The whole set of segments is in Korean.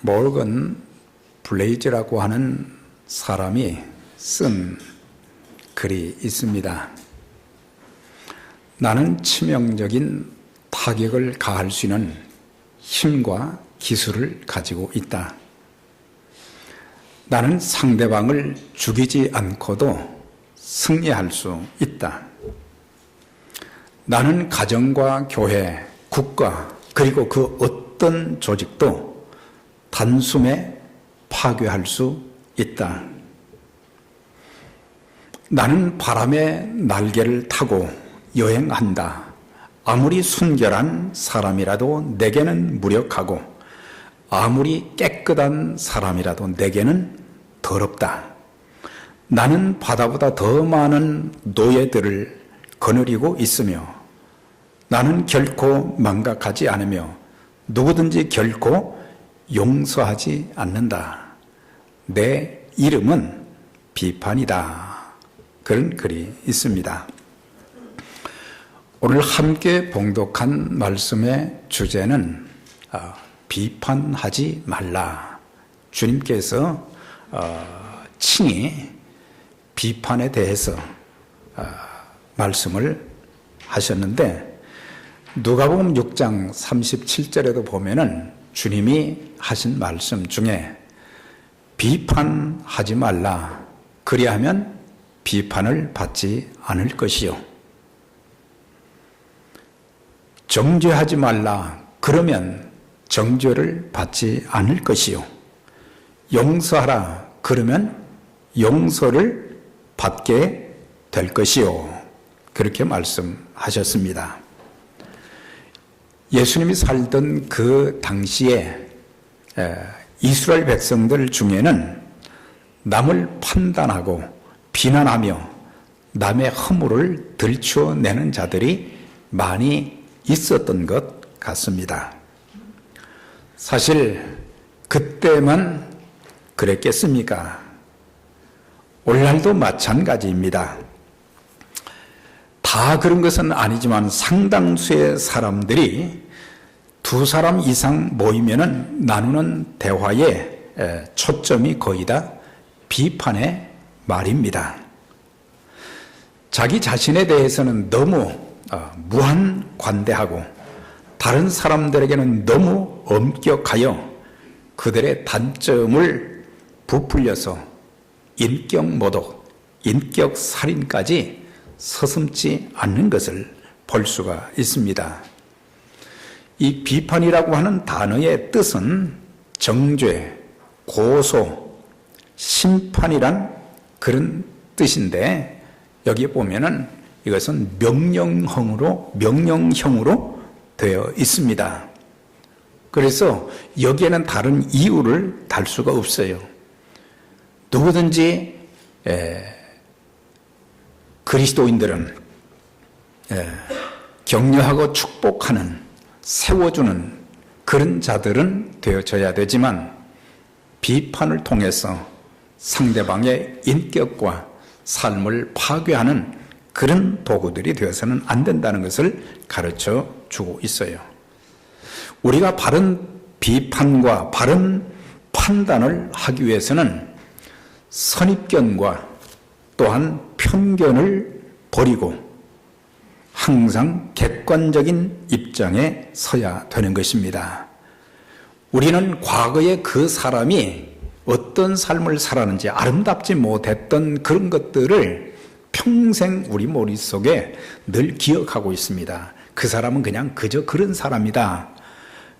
모건 블레이즈라고 하는 사람이 쓴 글이 있습니다. 나는 치명적인 타격을 가할 수 있는 힘과 기술을 가지고 있다. 나는 상대방을 죽이지 않고도 승리할 수 있다. 나는 가정과 교회, 국가, 그리고 그 어떤 조직도 단숨에 파괴할 수 있다. 나는 바람의 날개를 타고 여행한다. 아무리 순결한 사람이라도 내게는 무력하고 아무리 깨끗한 사람이라도 내게는 더럽다. 나는 바다보다 더 많은 노예들을 거느리고 있으며 나는 결코 망각하지 않으며 누구든지 결코 용서하지 않는다. 내 이름은 비판이다. 그런 글이 있습니다. 오늘 함께 봉독한 말씀의 주제는 비판하지 말라. 주님께서 친히 비판에 대해서 말씀을 하셨는데 누가복음 6장 37절에도 보면은 주님이 하신 말씀 중에 비판하지 말라. 그리하면 비판을 받지 않을 것이요. 정죄하지 말라. 그러면 정죄를 받지 않을 것이요. 용서하라. 그러면 용서를 받게 될 것이요. 그렇게 말씀하셨습니다. 예수님이 살던 그 당시에 이스라엘 백성들 중에는 남을 판단하고 비난하며 남의 허물을 들추어내는 자들이 많이 있었던 것 같습니다. 사실 그때만 그랬겠습니까? 오늘날도 마찬가지입니다. 다 그런 것은 아니지만 상당수의 사람들이 두 사람 이상 모이면은 나누는 대화의 초점이 거의 다 비판의 말입니다. 자기 자신에 대해서는 너무 무한관대하고 다른 사람들에게는 너무 엄격하여 그들의 단점을 부풀려서 인격모독, 인격살인까지 서슴지 않는 것을 볼 수가 있습니다. 이 비판이라고 하는 단어의 뜻은 정죄, 고소, 심판이란 그런 뜻인데 여기 보면은 이것은 명령형으로 되어 있습니다. 그래서 여기에는 다른 이유를 달 수가 없어요. 누구든지 그리스도인들은 격려하고 축복하는, 세워주는 그런 자들은 되어져야 되지만 비판을 통해서 상대방의 인격과 삶을 파괴하는 그런 도구들이 되어서는 안 된다는 것을 가르쳐 주고 있어요. 우리가 바른 비판과 바른 판단을 하기 위해서는 선입견과 또한 편견을 버리고 항상 객관적인 입장에 서야 되는 것입니다. 우리는 과거에 그 사람이 어떤 삶을 살았는지 아름답지 못했던 그런 것들을 평생 우리 머릿속에 늘 기억하고 있습니다. 그 사람은 그냥 그저 그런 사람이다.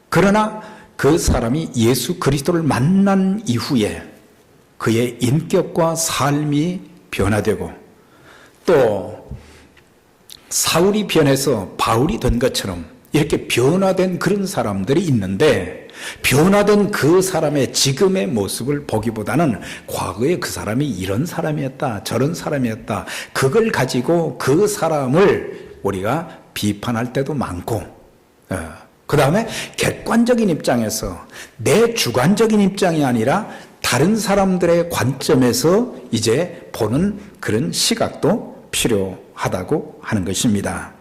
그러나 그 사람이 예수 그리스도를 만난 이후에 그의 인격과 삶이 변화되고 또 사울이 변해서 바울이 된 것처럼 이렇게 변화된 그런 사람들이 있는데 변화된 그 사람의 지금의 모습을 보기보다는 과거에 그 사람이 이런 사람이었다, 저런 사람이었다, 그걸 가지고 그 사람을 우리가 비판할 때도 많고 그 다음에 객관적인 입장에서 내 주관적인 입장이 아니라 다른 사람들의 관점에서 이제 보는 그런 시각도 필요하다고 하는 것입니다.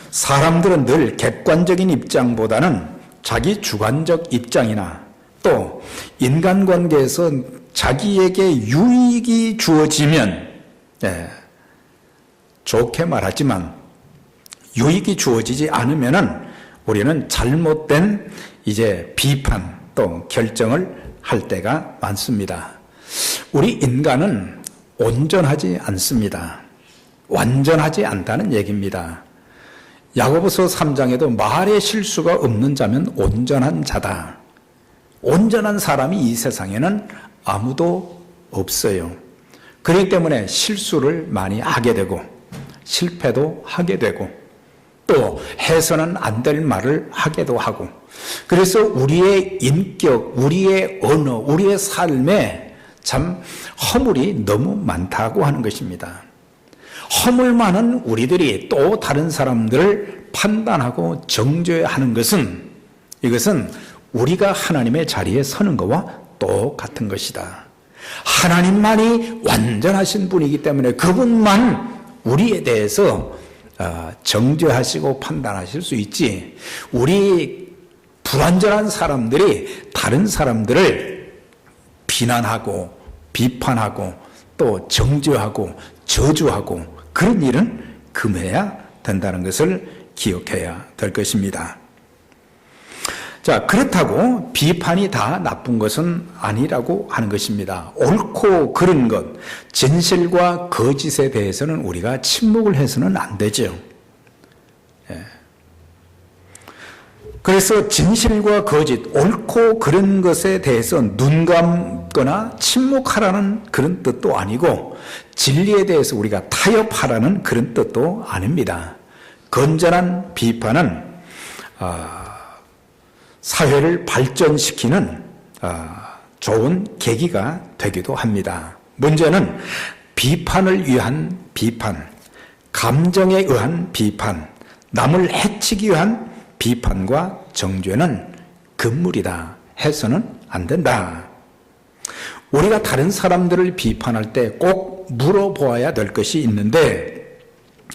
사람들은 늘 객관적인 입장보다는 자기 주관적 입장이나 또 인간관계에서 자기에게 유익이 주어지면, 좋게 말하지만 유익이 주어지지 않으면은 우리는 잘못된 이제 비판 또 결정을 할 때가 많습니다. 우리 인간은 온전하지 않습니다. 완전하지 않다는 얘기입니다. 야고보서 3장에도 말에 실수가 없는 자면 온전한 자다. 온전한 사람이 이 세상에는 아무도 없어요. 그렇기 때문에 실수를 많이 하게 되고 실패도 하게 되고 또 해서는 안 될 말을 하게도 하고, 그래서 우리의 인격, 우리의 언어, 우리의 삶에 참 허물이 너무 많다고 하는 것입니다. 허물 많은 우리들이 또 다른 사람들을 판단하고 정죄하는 것은, 이것은 우리가 하나님의 자리에 서는 것과 똑같은 것이다. 하나님만이 완전하신 분이기 때문에 그분만 우리에 대해서 정죄하시고 판단하실 수 있지, 우리 불완전한 사람들이 다른 사람들을 비난하고 비판하고 또 정죄하고 저주하고 그런 일은 금해야 된다는 것을 기억해야 될 것입니다. 자, 그렇다고 비판이 다 나쁜 것은 아니라고 하는 것입니다. 옳고 그른 것, 진실과 거짓에 대해서는 우리가 침묵을 해서는 안 되죠. 그래서 진실과 거짓, 옳고 그른 것에 대해서 눈 감거나 침묵하라는 그런 뜻도 아니고, 진리에 대해서 우리가 타협하라는 그런 뜻도 아닙니다. 건전한 비판은 사회를 발전시키는 좋은 계기가 되기도 합니다. 문제는 비판을 위한 비판, 감정에 의한 비판, 남을 해치기 위한 비판과 정죄는 금물이다 해서는 안 된다. 우리가 다른 사람들을 비판할 때 꼭 물어보아야 될 것이 있는데,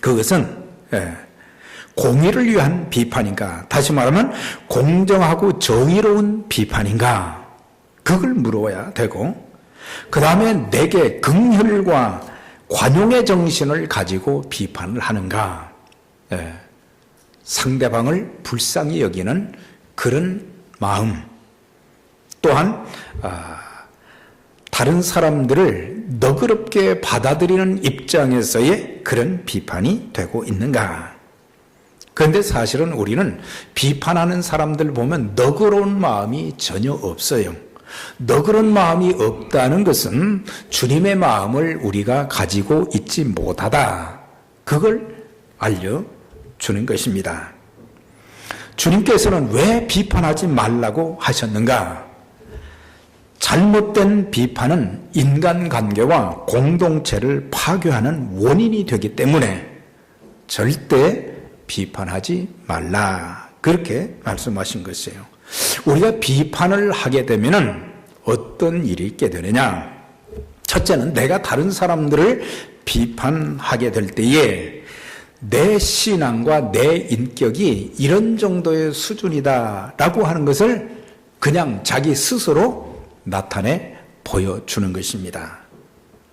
그것은 공의를 위한 비판인가, 다시 말하면 공정하고 정의로운 비판인가, 그걸 물어야 되고, 그 다음에 내게 긍휼과 관용의 정신을 가지고 비판을 하는가, 상대방을 불쌍히 여기는 그런 마음, 또한 다른 사람들을 너그럽게 받아들이는 입장에서의 그런 비판이 되고 있는가. 그런데 사실은 우리는 비판하는 사람들 보면 너그러운 마음이 전혀 없어요. 너그러운 마음이 없다는 것은 주님의 마음을 우리가 가지고 있지 못하다, 그걸 알려주는 것입니다. 주님께서는 왜 비판하지 말라고 하셨는가? 잘못된 비판은 인간관계와 공동체를 파괴하는 원인이 되기 때문에 절대 비판하지 말라, 그렇게 말씀하신 것이에요. 우리가 비판을 하게 되면 어떤 일이 있게 되느냐? 첫째는 내가 다른 사람들을 비판하게 될 때에 내 신앙과 내 인격이 이런 정도의 수준이다라고 하는 것을 그냥 자기 스스로 나타내 보여주는 것입니다.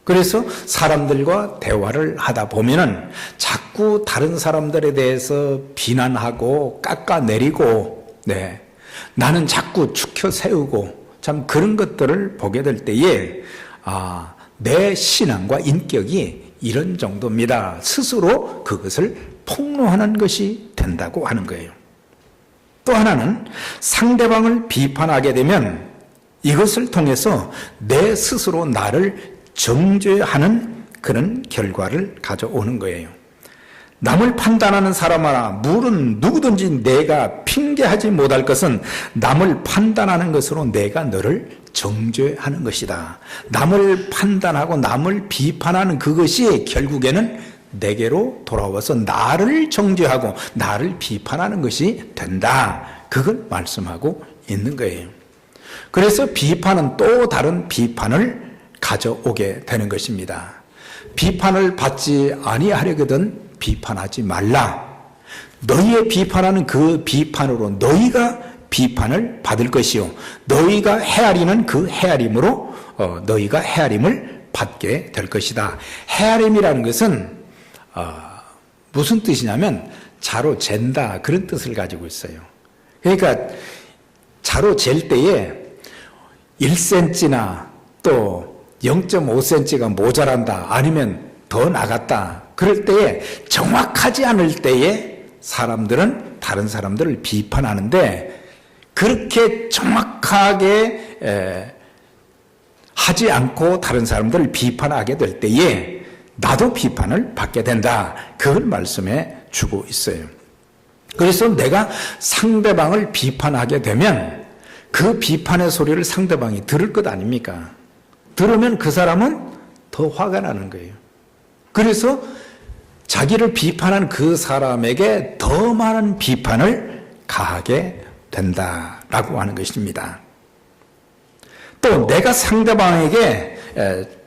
그래서 사람들과 대화를 하다 보면은 자꾸 다른 사람들에 대해서 비난하고 깎아내리고, 나는 자꾸 축혀 세우고, 참 그런 것들을 보게 될 때에 내 신앙과 인격이 이런 정도입니다, 스스로 그것을 폭로하는 것이 된다고 하는 거예요. 또 하나는 상대방을 비판하게 되면 이것을 통해서 내 스스로 나를 정죄하는 그런 결과를 가져오는 거예요. 남을 판단하는 사람아, 물은 누구든지 내가 핑계하지 못할 것은 남을 판단하는 것으로 내가 너를 정죄하는 것이다. 남을 판단하고 남을 비판하는 그것이 결국에는 내게로 돌아와서 나를 정죄하고 나를 비판하는 것이 된다, 그걸 말씀하고 있는 거예요. 그래서 비판은 또 다른 비판을 가져오게 되는 것입니다. 비판을 받지 아니하려거든 비판하지 말라. 너희의 비판하는 그 비판으로 너희가 비판을 받을 것이요 너희가 헤아리는 그 헤아림으로 너희가 헤아림을 받게 될 것이다. 헤아림이라는 것은 무슨 뜻이냐면 자로 잰다 그런 뜻을 가지고 있어요. 그러니까 자로 잴 때에 1cm나 또 0.5cm가 모자란다 아니면 더 나갔다 그럴 때에 정확하지 않을 때에 사람들은 다른 사람들을 비판하는데 그렇게 정확하게 하지 않고 다른 사람들을 비판하게 될 때에 나도 비판을 받게 된다. 그걸 말씀해 주고 있어요. 그래서 내가 상대방을 비판하게 되면 그 비판의 소리를 상대방이 들을 것 아닙니까? 들으면 그 사람은 더 화가 나는 거예요. 그래서 자기를 비판한 그 사람에게 더 많은 비판을 가하게 된다라고 하는 것입니다. 또 내가 상대방에게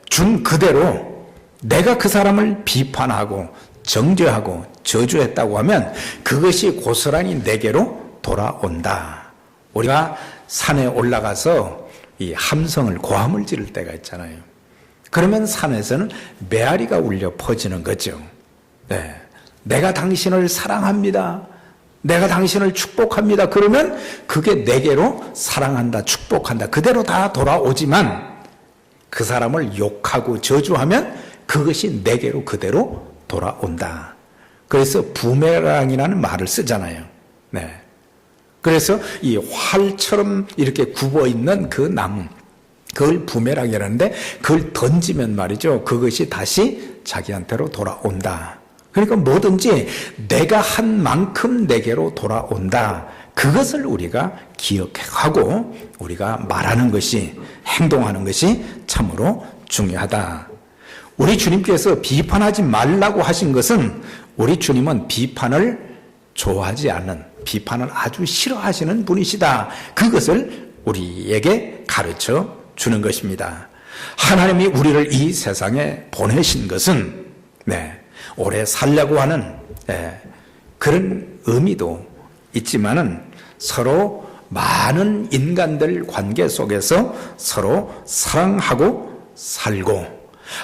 준 그대로 내가 그 사람을 비판하고 정죄하고 저주했다고 하면 그것이 고스란히 내게로 돌아온다. 우리가 산에 올라가서 이 함성을 고함을 지를 때가 있잖아요. 그러면 산에서는 메아리가 울려 퍼지는 거죠. 네. 내가 당신을 사랑합니다. 내가 당신을 축복합니다. 그러면 그게 내게로 사랑한다, 축복한다. 그대로 다 돌아오지만 그 사람을 욕하고 저주하면 그것이 내게로 그대로 돌아온다. 그래서 부메랑이라는 말을 쓰잖아요. 네. 그래서 이 활처럼 이렇게 굽어 있는 그 나무, 그걸 부메랑이라는데 그걸 던지면 말이죠. 그것이 다시 자기한테로 돌아온다. 그러니까 뭐든지 내가 한 만큼 내게로 돌아온다. 그것을 우리가 기억하고 우리가 말하는 것이, 행동하는 것이 참으로 중요하다. 우리 주님께서 비판하지 말라고 하신 것은 우리 주님은 비판을 좋아하지 않는, 비판을 아주 싫어하시는 분이시다. 그것을 우리에게 가르쳐 주는 것입니다. 하나님이 우리를 이 세상에 보내신 것은 오래 살려고 하는 그런 의미도 있지만은 서로 많은 인간들 관계 속에서 서로 사랑하고 살고,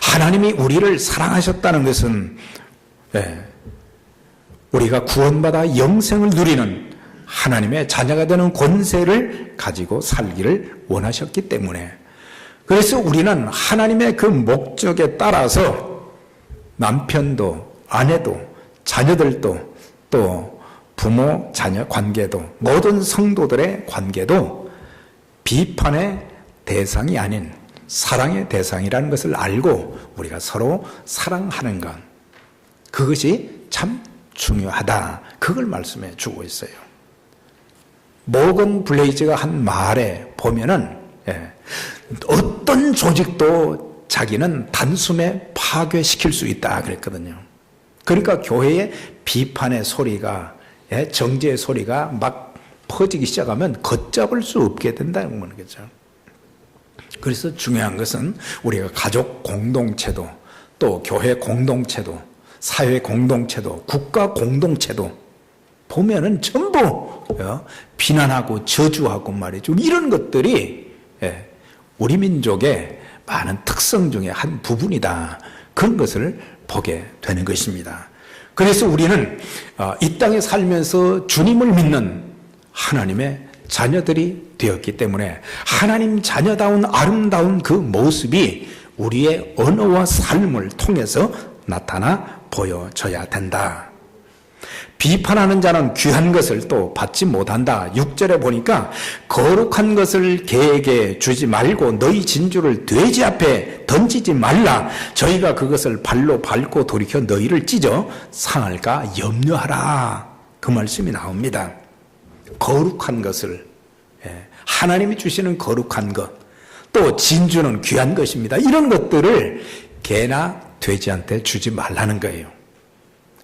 하나님이 우리를 사랑하셨다는 것은 우리가 구원받아 영생을 누리는 하나님의 자녀가 되는 권세를 가지고 살기를 원하셨기 때문에, 그래서 우리는 하나님의 그 목적에 따라서 남편도 아내도 자녀들도 또 부모 자녀 관계도 모든 성도들의 관계도 비판의 대상이 아닌 사랑의 대상이라는 것을 알고 우리가 서로 사랑하는 것, 그것이 참 중요하다. 그걸 말씀해 주고 있어요. 모건 블레이즈가 한 말에 보면은 어떤 조직도 자기는 단숨에 파괴시킬 수 있다 그랬거든요. 그러니까 교회의 비판의 소리가, 정죄의 소리가 막 퍼지기 시작하면 걷잡을 수 없게 된다는 거죠. 그래서 중요한 것은 우리가 가족 공동체도, 또 교회 공동체도, 사회 공동체도, 국가 공동체도 보면은 전부 비난하고 저주하고 말이죠. 이런 것들이 우리 민족의 많은 특성 중에 한 부분이다. 그런 것을 보게 되는 것입니다. 그래서 우리는 이 땅에 살면서 주님을 믿는 하나님의 자녀들이 되었기 때문에 하나님 자녀다운 아름다운 그 모습이 우리의 언어와 삶을 통해서 나타나 보여져야 된다. 비판하는 자는 귀한 것을 또 받지 못한다. 6절에 보니까 거룩한 것을 개에게 주지 말고 너희 진주를 돼지 앞에 던지지 말라. 저희가 그것을 발로 밟고 돌이켜 너희를 찢어 상할까 염려하라. 그 말씀이 나옵니다. 거룩한 것을, 하나님이 주시는 거룩한 것, 또 진주는 귀한 것입니다. 이런 것들을 개나 돼지한테 주지 말라는 거예요.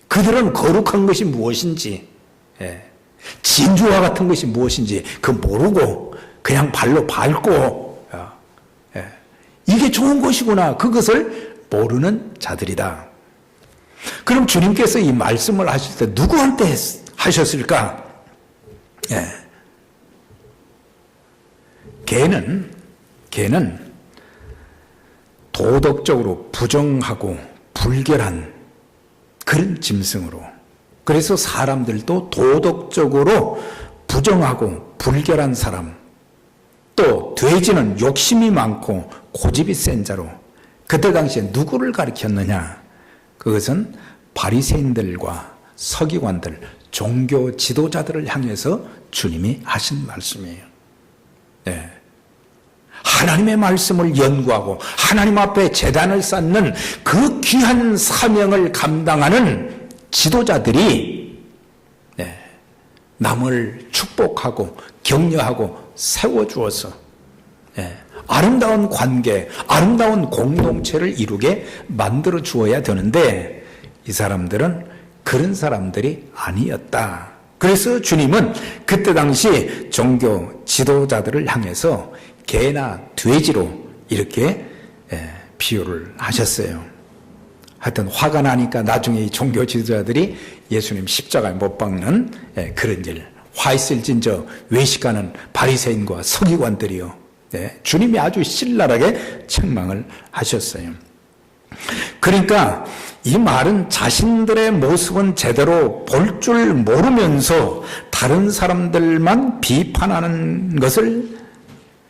그들은 거룩한 것이 무엇인지, 진주와 같은 것이 무엇인지 그 모르고 그냥 발로 밟고 이게 좋은 것이구나, 그것을 모르는 자들이다. 그럼 주님께서 이 말씀을 하실 때 누구한테 하셨을까? 개는 도덕적으로 부정하고 불결한 그런 짐승으로, 그래서 사람들도 도덕적으로 부정하고 불결한 사람, 또 돼지는 욕심이 많고 고집이 센 자로, 그때 당시에 누구를 가리켰느냐? 그것은 바리새인들과 서기관들, 종교 지도자들을 향해서 주님이 하신 말씀이에요. 네. 하나님의 말씀을 연구하고 하나님 앞에 제단을 쌓는 그 귀한 사명을 감당하는 지도자들이 남을 축복하고 격려하고 세워주어서 아름다운 관계, 아름다운 공동체를 이루게 만들어 주어야 되는데 이 사람들은 그런 사람들이 아니었다. 그래서 주님은 그때 당시 종교 지도자들을 향해서 개나 돼지로 이렇게 비유를 하셨어요. 하여튼 화가 나니까 나중에 이 종교 지도자들이 예수님 십자가에 못 박는 그런 일, 화 있을진저 외식하는 바리새인과 서기관들이요, 주님이 아주 신랄하게 책망을 하셨어요. 그러니까 이 말은 자신들의 모습은 제대로 볼 줄 모르면서 다른 사람들만 비판하는 것을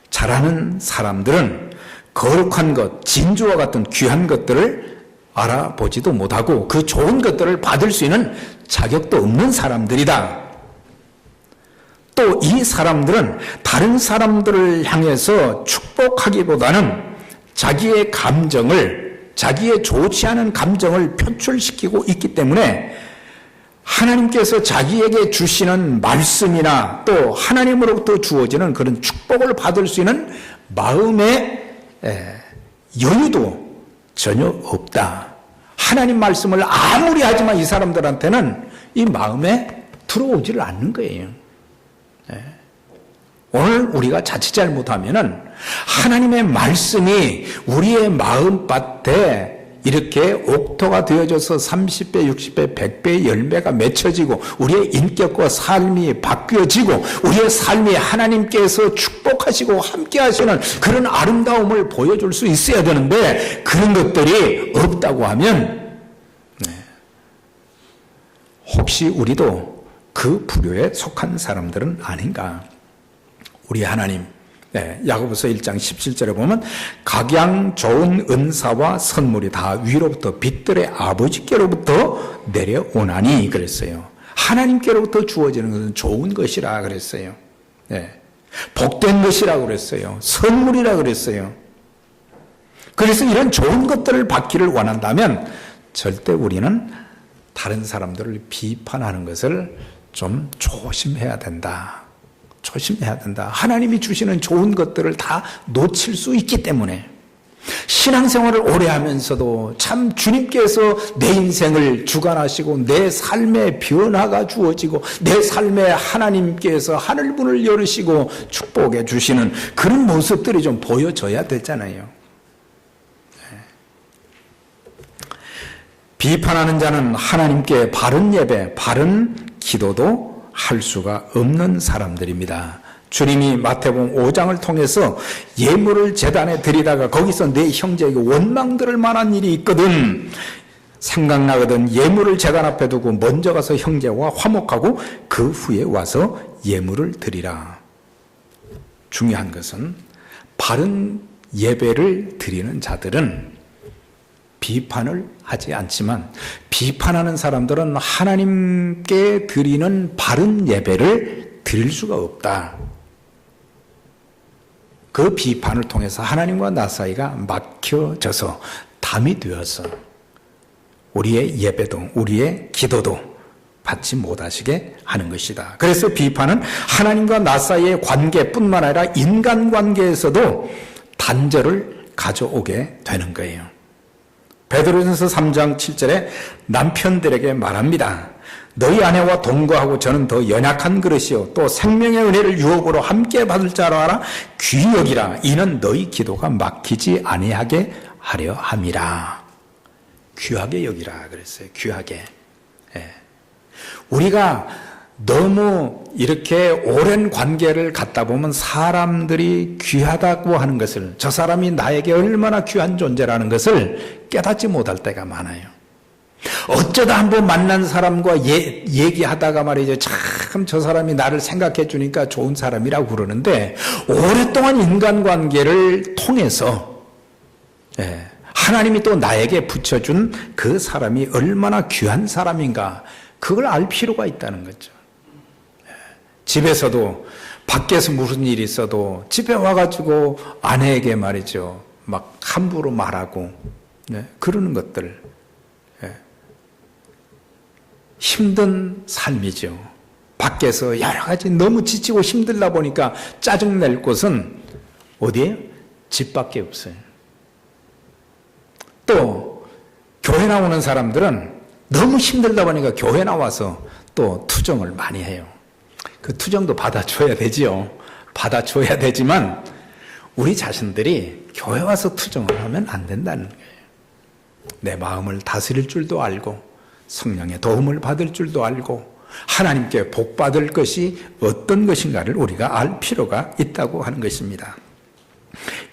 잘하는 사람들은 거룩한 것, 진주와 같은 귀한 것들을 알아보지도 못하고 그 좋은 것들을 받을 수 있는 자격도 없는 사람들이다. 또 이 사람들은 다른 사람들을 향해서 축복하기보다는 자기의 감정을, 자기의 좋지 않은 감정을 표출시키고 있기 때문에 하나님께서 자기에게 주시는 말씀이나 또 하나님으로부터 주어지는 그런 축복을 받을 수 있는 마음의 여유도 전혀 없다. 하나님 말씀을 아무리 하지만 이 사람들한테는 이 마음에 들어오지를 않는 거예요. 오늘 우리가 자칫 잘못하면은 하나님의 말씀이 우리의 마음밭에 이렇게 옥토가 되어져서 30배, 60배, 100배의 열매가 맺혀지고 우리의 인격과 삶이 바뀌어지고 우리의 삶이 하나님께서 축복하시고 함께 하시는 그런 아름다움을 보여줄 수 있어야 되는데 그런 것들이 없다고 하면 혹시 우리도 그 부류에 속한 사람들은 아닌가? 우리 하나님, 야고보서 1장 17절에 보면 각양 좋은 은사와 선물이 다 위로부터 빛들의 아버지께로부터 내려오나니 그랬어요. 하나님께로부터 주어지는 것은 좋은 것이라 그랬어요. 복된 것이라 그랬어요. 선물이라 그랬어요. 그래서 이런 좋은 것들을 받기를 원한다면 절대 우리는 다른 사람들을 비판하는 것을 좀 조심해야 된다. 조심해야 된다. 하나님이 주시는 좋은 것들을 다 놓칠 수 있기 때문에 신앙생활을 오래 하면서도 참 주님께서 내 인생을 주관하시고 내 삶의 변화가 주어지고 내 삶에 하나님께서 하늘문을 열으시고 축복해 주시는 그런 모습들이 좀 보여져야 되잖아요. 비판하는 자는 하나님께 바른 예배, 바른 기도도 할 수가 없는 사람들입니다. 주님이 마태복음 5장을 통해서 예물을 제단에 드리다가 거기서 내 형제에게 원망들을 만한 일이 있거든 생각나거든 예물을 제단 앞에 두고 먼저 가서 형제와 화목하고 그 후에 와서 예물을 드리라. 중요한 것은 바른 예배를 드리는 자들은 비판을 하지 않지만 비판하는 사람들은 하나님께 드리는 바른 예배를 드릴 수가 없다. 그 비판을 통해서 하나님과 나 사이가 막혀져서 담이 되어서 우리의 예배도 우리의 기도도 받지 못하시게 하는 것이다. 그래서 비판은 하나님과 나 사이의 관계뿐만 아니라 인간관계에서도 단절을 가져오게 되는 거예요. 베드로전서 3장 7절에 남편들에게 말합니다. 너희 아내와 동거하고 저는 더 연약한 그릇이요 또 생명의 은혜를 유업으로 함께 받을 자로 알아 귀히 여기라. 이는 너희 기도가 막히지 아니하게 하려 함이라. 귀하게 여기라 그랬어요. 귀하게. 우리가 너무 이렇게 오랜 관계를 갖다 보면 사람들이 귀하다고 하는 것을, 저 사람이 나에게 얼마나 귀한 존재라는 것을 깨닫지 못할 때가 많아요. 어쩌다 한번 만난 사람과 얘기하다가 말이죠. 참 저 사람이 나를 생각해 주니까 좋은 사람이라고 그러는데, 오랫동안 인간관계를 통해서 하나님이 또 나에게 붙여준 그 사람이 얼마나 귀한 사람인가, 그걸 알 필요가 있다는 거죠. 집에서도 밖에서 무슨 일이 있어도 집에 와가지고 아내에게 말이죠, 막 함부로 말하고 그러는 것들, 힘든 삶이죠. 밖에서 여러 가지 너무 지치고 힘들다 보니까 짜증낼 곳은 어디예요? 집 밖에 없어요. 또 교회 나오는 사람들은 너무 힘들다 보니까 교회 나와서 또 투정을 많이 해요. 그 투정도 받아줘야 되지요. 받아줘야 되지만 우리 자신들이 교회 와서 투정을 하면 안 된다는 거예요. 내 마음을 다스릴 줄도 알고 성령의 도움을 받을 줄도 알고 하나님께 복 받을 것이 어떤 것인가를 우리가 알 필요가 있다고 하는 것입니다.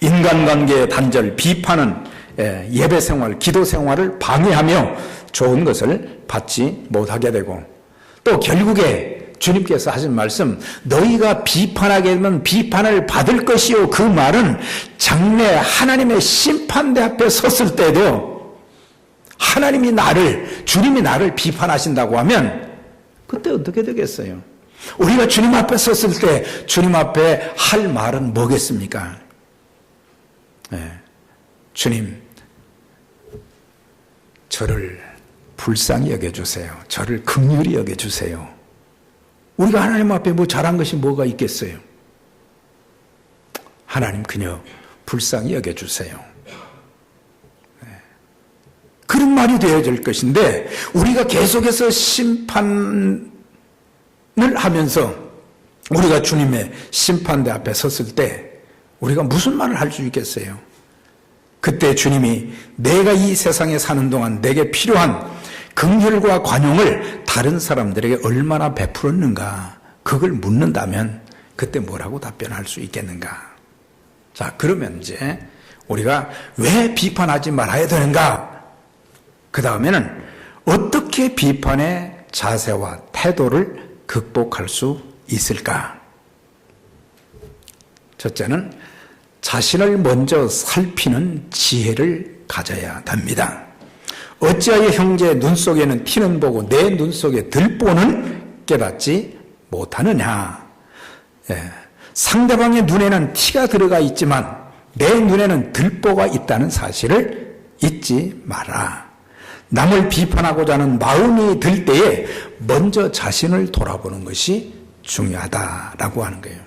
인간관계의 단절, 비판은 예배 생활, 기도 생활을 방해하며 좋은 것을 받지 못하게 되고, 또 결국에 주님께서 하신 말씀, 너희가 비판하게 되면 비판을 받을 것이요, 그 말은 장래 하나님의 심판대 앞에 섰을 때도 하나님이 주님이 나를 비판하신다고 하면 그때 어떻게 되겠어요? 우리가 주님 앞에 섰을 때 주님 앞에 할 말은 뭐겠습니까? 주님, 저를 불쌍히 여겨주세요. 저를 긍휼히 여겨주세요. 우리가 하나님 앞에 뭐 잘한 것이 뭐가 있겠어요? 하나님, 그녀 불쌍히 여겨주세요. 그런 말이 되어질 것인데, 우리가 계속해서 심판을 하면서 우리가 주님의 심판대 앞에 섰을 때 우리가 무슨 말을 할 수 있겠어요? 그때 주님이 내가 이 세상에 사는 동안 내게 필요한 긍휼과 관용을 다른 사람들에게 얼마나 베풀었는가, 그걸 묻는다면 그때 뭐라고 답변할 수 있겠는가? 자, 그러면 이제 우리가 왜 비판하지 말아야 되는가? 그 다음에는 어떻게 비판의 자세와 태도를 극복할 수 있을까? 첫째는 자신을 먼저 살피는 지혜를 가져야 됩니다. 어찌하여 형제의 눈 속에는 티는 보고 내 눈 속에 들보는 깨닫지 못하느냐? 상대방의 눈에는 티가 들어가 있지만 내 눈에는 들보가 있다는 사실을 잊지 마라. 남을 비판하고자 하는 마음이 들 때에 먼저 자신을 돌아보는 것이 중요하다라고 하는 거예요.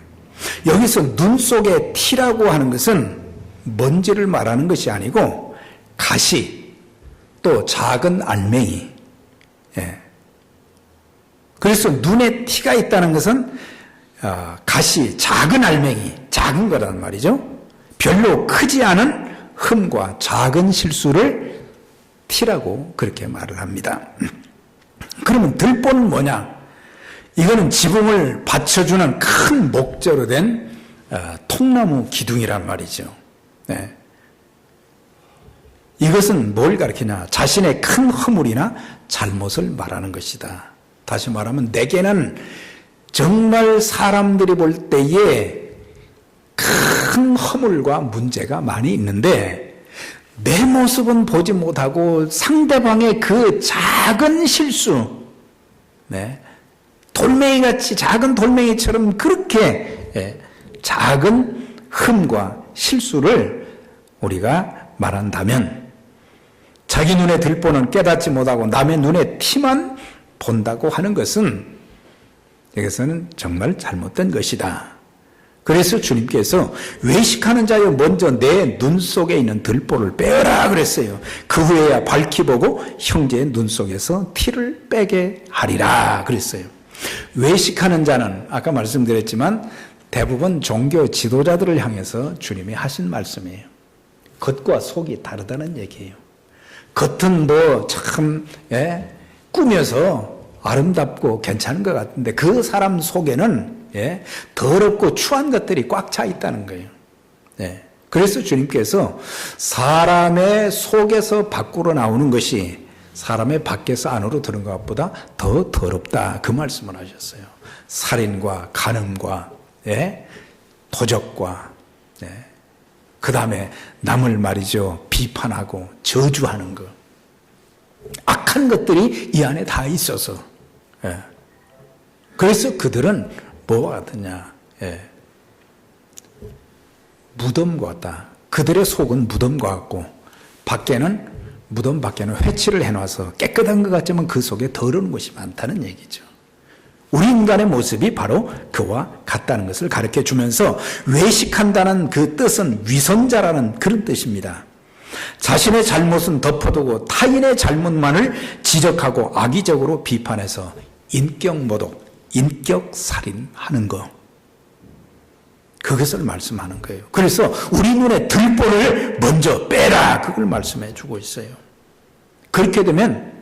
여기서 눈 속에 티라고 하는 것은 먼지를 말하는 것이 아니고 가시, 또 작은 알맹이. 그래서 눈에 티가 있다는 것은 가시, 작은 알맹이, 작은 거란 말이죠. 별로 크지 않은 흠과 작은 실수를 티라고 그렇게 말을 합니다. 그러면 들보는 뭐냐? 이거는 지붕을 받쳐주는 큰 목재로 된 통나무 기둥이란 말이죠. 이것은 뭘 가리키냐? 자신의 큰 허물이나 잘못을 말하는 것이다. 다시 말하면 내게는 정말 사람들이 볼 때에 큰 허물과 문제가 많이 있는데 내 모습은 보지 못하고 상대방의 그 작은 실수, 돌멩이같이 작은 돌멩이처럼 그렇게 작은 흠과 실수를 우리가 말한다면, 자기 눈에 들보는 깨닫지 못하고 남의 눈에 티만 본다고 하는 것은 여기서는 정말 잘못된 것이다. 그래서 주님께서 외식하는 자여 먼저 내 눈 속에 있는 들보를 빼어라 그랬어요. 그 후에야 밝히 보고 형제의 눈 속에서 티를 빼게 하리라 그랬어요. 외식하는 자는 아까 말씀드렸지만 대부분 종교 지도자들을 향해서 주님이 하신 말씀이에요. 겉과 속이 다르다는 얘기예요. 겉은 뭐 참 꾸며서 아름답고 괜찮은 것 같은데 그 사람 속에는 더럽고 추한 것들이 꽉 차 있다는 거예요. 그래서 주님께서 사람의 속에서 밖으로 나오는 것이 사람의 밖에서 안으로 들은 것보다 더 더럽다, 그 말씀을 하셨어요. 살인과 간음과 도적과 그 다음에 남을 말이죠, 비판하고 저주하는 것, 악한 것들이 이 안에 다 있어서 그래서 그들은 뭐와 같느냐, 무덤과 같다. 그들의 속은 무덤과 같고 무덤 밖에는 회치를 해놔서 깨끗한 것 같지만 그 속에 더러운 것이 많다는 얘기죠. 우리 인간의 모습이 바로 그와 같다는 것을 가르쳐 주면서, 외식한다는 그 뜻은 위선자라는 그런 뜻입니다. 자신의 잘못은 덮어두고 타인의 잘못만을 지적하고 악의적으로 비판해서 인격모독, 인격살인하는 것, 그것을 말씀하는 거예요. 그래서 우리 눈에 들보를 먼저 빼라, 그걸 말씀해 주고 있어요. 그렇게 되면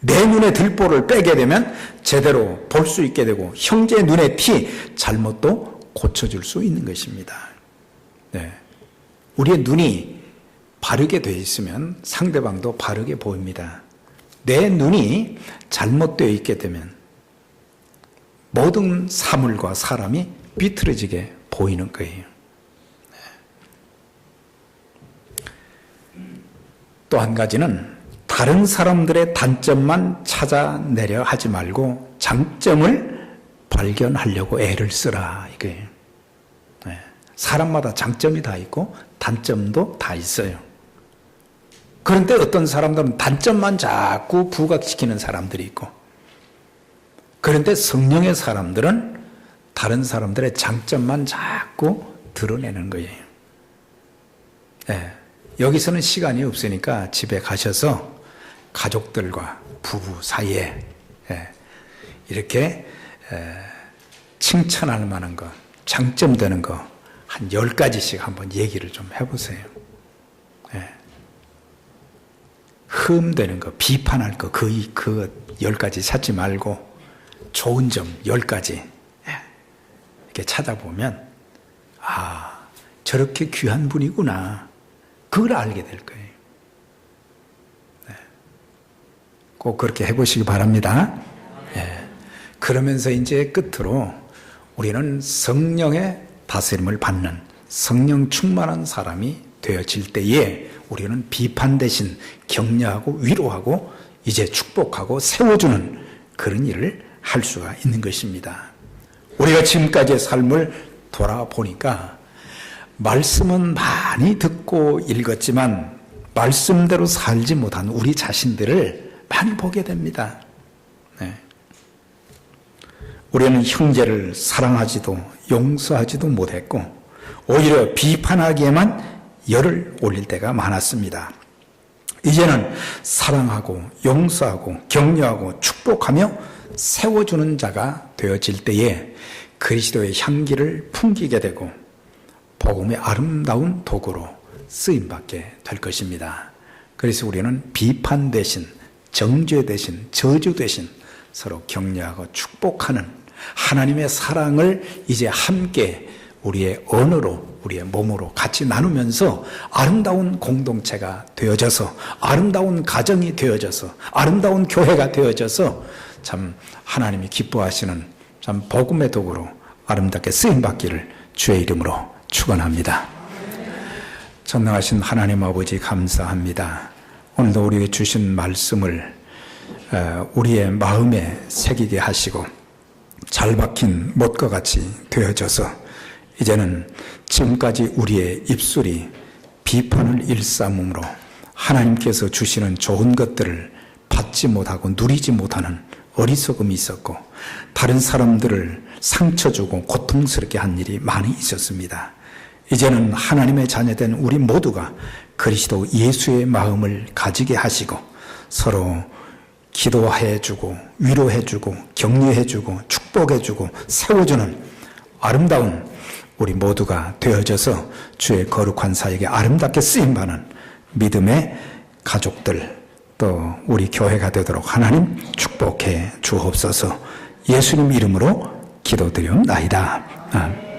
내 눈에 들보를 빼게 되면 제대로 볼 수 있게 되고 형제 눈에 티, 잘못도 고쳐줄 수 있는 것입니다. 우리의 눈이 바르게 되어 있으면 상대방도 바르게 보입니다. 내 눈이 잘못되어 있게 되면 모든 사물과 사람이 비틀어지게 보이는 거예요. 또 한 가지는 다른 사람들의 단점만 찾아내려 하지 말고 장점을 발견하려고 애를 쓰라, 이거예요. 사람마다 장점이 다 있고 단점도 다 있어요. 그런데 어떤 사람들은 단점만 자꾸 부각시키는 사람들이 있고, 그런데 성령의 사람들은 다른 사람들의 장점만 자꾸 드러내는 거예요. 여기서는 시간이 없으니까 집에 가셔서 가족들과 부부 사이에 이렇게 칭찬할 만한 거, 장점 되는 거 한 10가지씩 한번 얘기를 좀 해보세요. 흠되는 거, 비판할 거, 그 10가지 찾지 말고 좋은 점 10가지 이렇게 찾아보면, 아, 저렇게 귀한 분이구나, 그걸 알게 될 거예요. 꼭 그렇게 해보시기 바랍니다. 그러면서 이제 끝으로 우리는 성령의 다스림을 받는 성령 충만한 사람이 되어질 때에 우리는 비판 대신 격려하고 위로하고 이제 축복하고 세워주는 그런 일을 할 수가 있는 것입니다. 우리가 지금까지의 삶을 돌아보니까 말씀은 많이 듣고 읽었지만 말씀대로 살지 못한 우리 자신들을 많이 보게 됩니다. 우리는 형제를 사랑하지도 용서하지도 못했고 오히려 비판하기에만 열을 올릴 때가 많았습니다. 이제는 사랑하고 용서하고 격려하고 축복하며 세워주는 자가 되어질 때에 그리스도의 향기를 풍기게 되고 복음의 아름다운 도구로 쓰임받게 될 것입니다. 그래서 우리는 비판 대신, 정죄 대신, 저주 대신 서로 격려하고 축복하는 하나님의 사랑을 이제 함께 우리의 언어로, 우리의 몸으로 같이 나누면서 아름다운 공동체가 되어져서, 아름다운 가정이 되어져서, 아름다운 교회가 되어져서 참 하나님이 기뻐하시는 참 복음의 도구로 아름답게 쓰임받기를 주의 이름으로 축원합니다. 전능하신 하나님 아버지 감사합니다. 오늘도 우리에게 주신 말씀을 우리의 마음에 새기게 하시고 잘 박힌 못과 같이 되어져서 이제는 지금까지 우리의 입술이 비판을 일삼음으로 하나님께서 주시는 좋은 것들을 받지 못하고 누리지 못하는 어리석음이 있었고 다른 사람들을 상처 주고 고통스럽게 한 일이 많이 있었습니다. 이제는 하나님의 자녀된 우리 모두가 그리스도 예수의 마음을 가지게 하시고 서로 기도해주고 위로해주고 격려해주고 축복해주고 세워주는 아름다운 우리 모두가 되어져서 주의 거룩한 사역에 아름답게 쓰임받는 믿음의 가족들, 또 우리 교회가 되도록 하나님 축복해 주옵소서. 예수님 이름으로 기도드리옵나이다. 아멘.